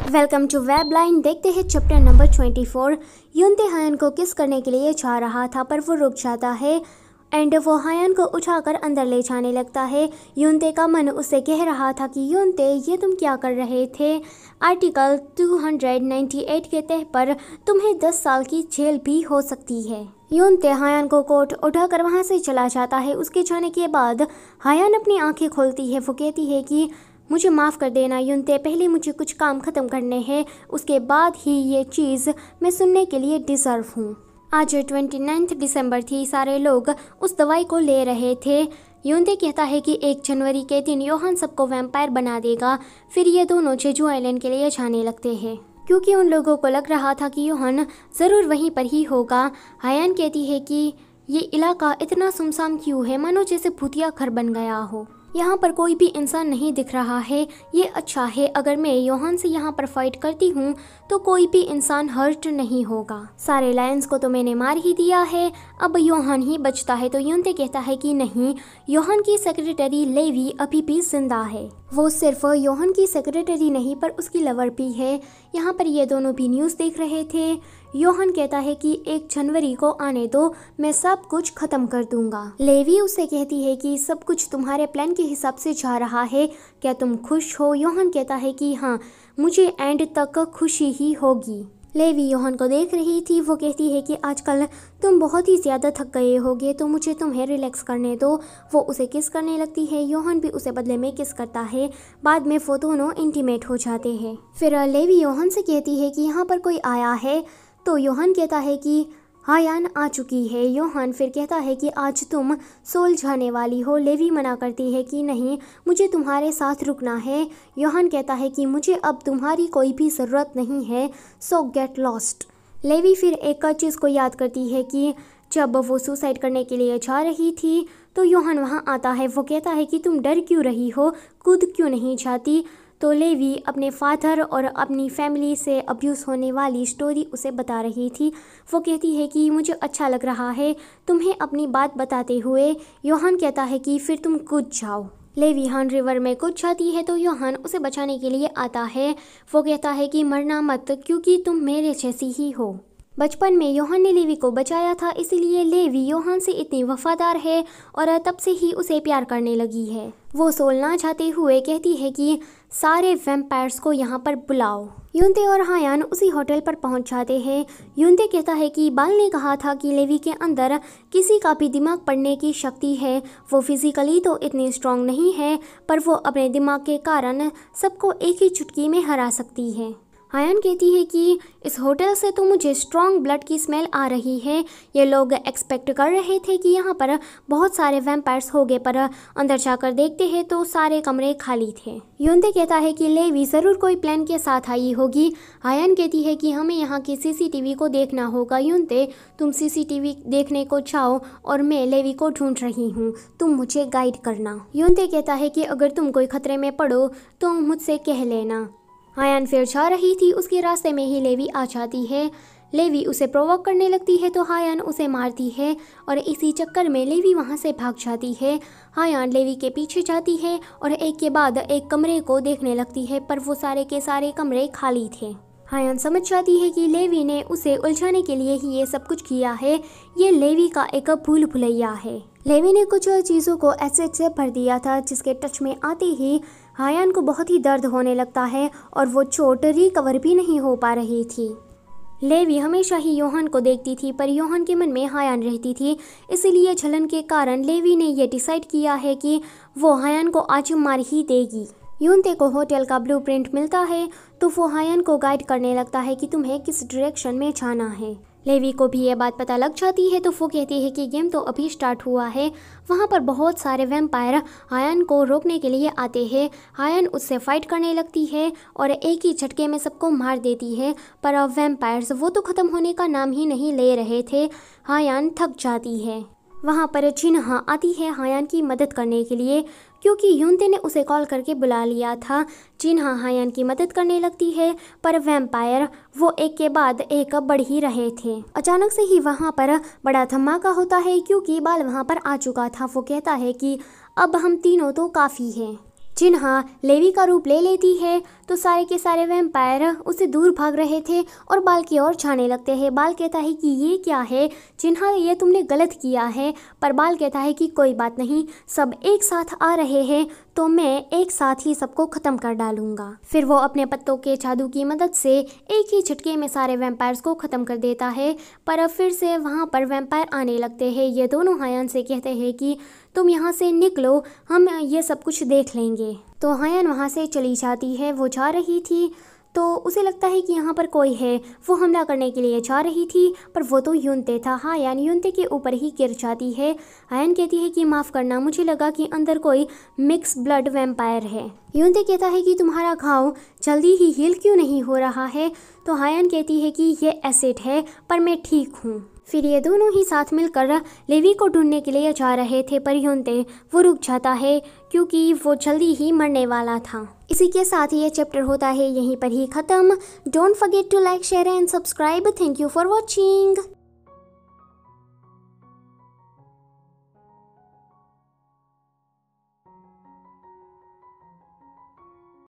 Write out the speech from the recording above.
Welcome to web line. देखते हैं chapter number 24। युनते हायन को किस करने के लिए चाह रहा था पर वो रुक जाता है एंड वो हायन को उठाकर अंदर ले जाने लगता है। युनते का मन उससे कह रहा था कि युनते ये तुम क्या कर रहे थे। आर्टिकल 298 के तहत पर तुम्हें 10 साल की जेल भी हो सकती है। युनते हायन को कोट उठाकर वहाँ से चला जाता है। उसके जाने के बाद हायन अपनी आंखें खोलती है। वो कहती है कि मुझे माफ़ कर देना युनते, पहले मुझे कुछ काम ख़त्म करने हैं, उसके बाद ही ये चीज़ मैं सुनने के लिए डिज़र्व हूँ। आज 29 दिसंबर थी। सारे लोग उस दवाई को ले रहे थे। युनते कहता है कि 1 जनवरी के दिन योहान सबको वैम्पायर बना देगा। फिर ये दोनों जेजू आइलैंड के लिए जाने लगते हैं क्योंकि उन लोगों को लग रहा था कि योहान ज़रूर वहीं पर ही होगा। हायन कहती है कि ये इलाका इतना सुनसान क्यों है, मानो जैसे भूतिया घर बन गया हो। यहाँ पर कोई भी इंसान नहीं दिख रहा है। ये अच्छा है, अगर मैं योहान से यहाँ पर फाइट करती हूँ तो कोई भी इंसान हर्ट नहीं होगा। सारे लायंस को तो मैंने मार ही दिया है, अब योहान ही बचता है। तो युनते कहता है कि नहीं, योहान की सेक्रेटरी लेवी अभी भी जिंदा है। वो सिर्फ योहान की सेक्रेटरी नहीं पर उसकी लवर भी है। यहाँ पर ये दोनों भी न्यूज़ देख रहे थे। योहान कहता है कि 1 जनवरी को आने दो, मैं सब कुछ खत्म कर दूंगा। लेवी उससे कहती है कि सब कुछ तुम्हारे प्लान के हिसाब से जा रहा है, क्या तुम खुश हो। योहान कहता है कि हाँ, मुझे एंड तक खुशी ही होगी। लेवी योहान को देख रही थी। वो कहती है कि आजकल तुम बहुत ही ज़्यादा थक गए होगे, तो मुझे तुम्हें रिलैक्स करने दो। वो उसे किस करने लगती है। योहान भी उसे बदले में किस करता है। बाद में वो दोनों इंटीमेट हो जाते हैं। फिर लेवी योहान से कहती है कि यहाँ पर कोई आया है। तो योहान कहता है कि हायन आ चुकी है। योहान फिर कहता है कि आज तुम सोल जाने वाली हो। लेवी मना करती है कि नहीं, मुझे तुम्हारे साथ रुकना है। योहान कहता है कि मुझे अब तुम्हारी कोई भी ज़रूरत नहीं है, सो गेट लॉस्ट। लेवी फिर एक चीज़ को याद करती है कि जब वो सुसाइड करने के लिए जा रही थी तो योहान वहाँ आता है। वो कहता है कि तुम डर क्यों रही हो, कूद क्यों नहीं जाती। तो लेवी अपने फादर और अपनी फैमिली से अब्यूज़ होने वाली स्टोरी उसे बता रही थी। वो कहती है कि मुझे अच्छा लग रहा है तुम्हें अपनी बात बताते हुए। योहान कहता है कि फिर तुम कूद जाओ। लेवी हान रिवर में कूद जाती है तो योहान उसे बचाने के लिए आता है। वो कहता है कि मरना मत, क्योंकि तुम मेरे जैसी ही हो। बचपन में योहान ने लेवी को बचाया था, इसीलिए लेवी योहान से इतनी वफादार है और तब से ही उसे प्यार करने लगी है। वो सोलना चाहते हुए कहती है कि सारे वैम्पायर्स को यहाँ पर बुलाओ। युनते और हायन उसी होटल पर पहुँच जाते हैं। युनते कहता है कि बाल ने कहा था कि लेवी के अंदर किसी का भी दिमाग पढ़ने की शक्ति है। वो फिजिकली तो इतनी स्ट्रांग नहीं है, पर वो अपने दिमाग के कारण सबको एक ही चुटकी में हरा सकती है। हायन कहती है कि इस होटल से तो मुझे स्ट्रॉन्ग ब्लड की स्मेल आ रही है। ये लोग एक्सपेक्ट कर रहे थे कि यहाँ पर बहुत सारे वैम्पायर्स होंगे, पर अंदर जाकर देखते हैं तो सारे कमरे खाली थे। युनते कहता है कि लेवी ज़रूर कोई प्लान के साथ आई होगी। हायन कहती है कि हमें यहाँ की सीसीटीवी को देखना होगा। युनते, तुम सीसीटीवी देखने को जाओ और मैं लेवी को ढूंढ रही हूँ, तुम मुझे गाइड करना। युनते कहता है कि अगर तुम कोई खतरे में पड़ो तो मुझसे कह लेना। हायन फिर जा रही थी, उसके रास्ते में ही लेवी आ जाती है। लेवी उसे प्रोवोक करने लगती है तो हायन उसे मारती है और इसी चक्कर में लेवी वहां से भाग जाती है। हायन लेवी के पीछे जाती है और एक के बाद एक कमरे को देखने लगती है, पर वो सारे के सारे कमरे खाली थे। हायन समझ जाती है कि लेवी ने उसे उलझाने के लिए ही ये सब कुछ किया है। ये लेवी का एक भूल भुलैया है। लेवी ने कुछ चीज़ों को एसिड से भर दिया था, जिसके टच में आते ही हायन को बहुत ही दर्द होने लगता है और वो चोट रिकवर भी नहीं हो पा रही थी। लेवी हमेशा ही योहान को देखती थी, पर योहान के मन में हायन रहती थी। इसलिए जलन के कारण लेवी ने यह डिसाइड किया है कि वो हायन को आज मार ही देगी। युनते को होटल का ब्लूप्रिंट मिलता है तो वो हायन को गाइड करने लगता है कि तुम्हें किस डायरेक्शन में जाना है। लेवी को भी ये बात पता लग जाती है तो वो कहती है कि गेम तो अभी स्टार्ट हुआ है। वहाँ पर बहुत सारे वैम्पायर हायन को रोकने के लिए आते हैं। हायन उससे फाइट करने लगती है और एक ही झटके में सबको मार देती है, पर अब वैम्पायर्स वो तो ख़त्म होने का नाम ही नहीं ले रहे थे। हायन थक जाती है। वहाँ पर जिन्हा आती है हायन की मदद करने के लिए, क्योंकि युनते ने उसे कॉल करके बुला लिया था। जिन्हा हायन की मदद करने लगती है, पर वैम्पायर वो एक के बाद एक बढ़ ही रहे थे। अचानक से ही वहाँ पर बड़ा धमाका होता है, क्योंकि बाल वहाँ पर आ चुका था। वो कहता है कि अब हम तीनों तो काफ़ी हैं। जिन्हा लेवी का रूप ले लेती है तो सारे के सारे वैम्पायर उससे दूर भाग रहे थे और बाल की ओर छाने लगते हैं। बाल कहता है कि ये क्या है जिन्हा, ये तुमने गलत किया है। पर बाल कहता है कि कोई बात नहीं, सब एक साथ आ रहे हैं तो मैं एक साथ ही सबको ख़त्म कर डालूंगा। फिर वो अपने पत्तों के जादू की मदद से एक ही झटके में सारे वैम्पायर्स को ख़त्म कर देता है। पर अब फिर से वहाँ पर वैम्पायर आने लगते हैं। ये दोनों हायन से कहते हैं कि तुम यहाँ से निकलो, हम ये सब कुछ देख लेंगे। तो हायन वहाँ से चली जाती है। वो जा रही थी तो उसे लगता है कि यहाँ पर कोई है। वो हमला करने के लिए जा रही थी पर वो तो यूनते था। हायन यूनते के ऊपर ही गिर जाती है। हायन कहती है कि माफ़ करना, मुझे लगा कि अंदर कोई मिक्स ब्लड वैम्पायर है। यूनते कहता है कि तुम्हारा घाव जल्दी ही हील क्यों नहीं हो रहा है। तो हायन कहती है कि ये एसिड है पर मैं ठीक हूँ। फिर ये दोनों ही साथ मिलकर लेवी को ढूंढने के लिए जा रहे थे पर यूनते वो रुक जाता है क्योंकि वो जल्दी ही मरने वाला था। इसी के साथ ये चैप्टर होता है यहीं पर ही ख़त्म। Don't forget to like, share and subscribe. Thank you for watching.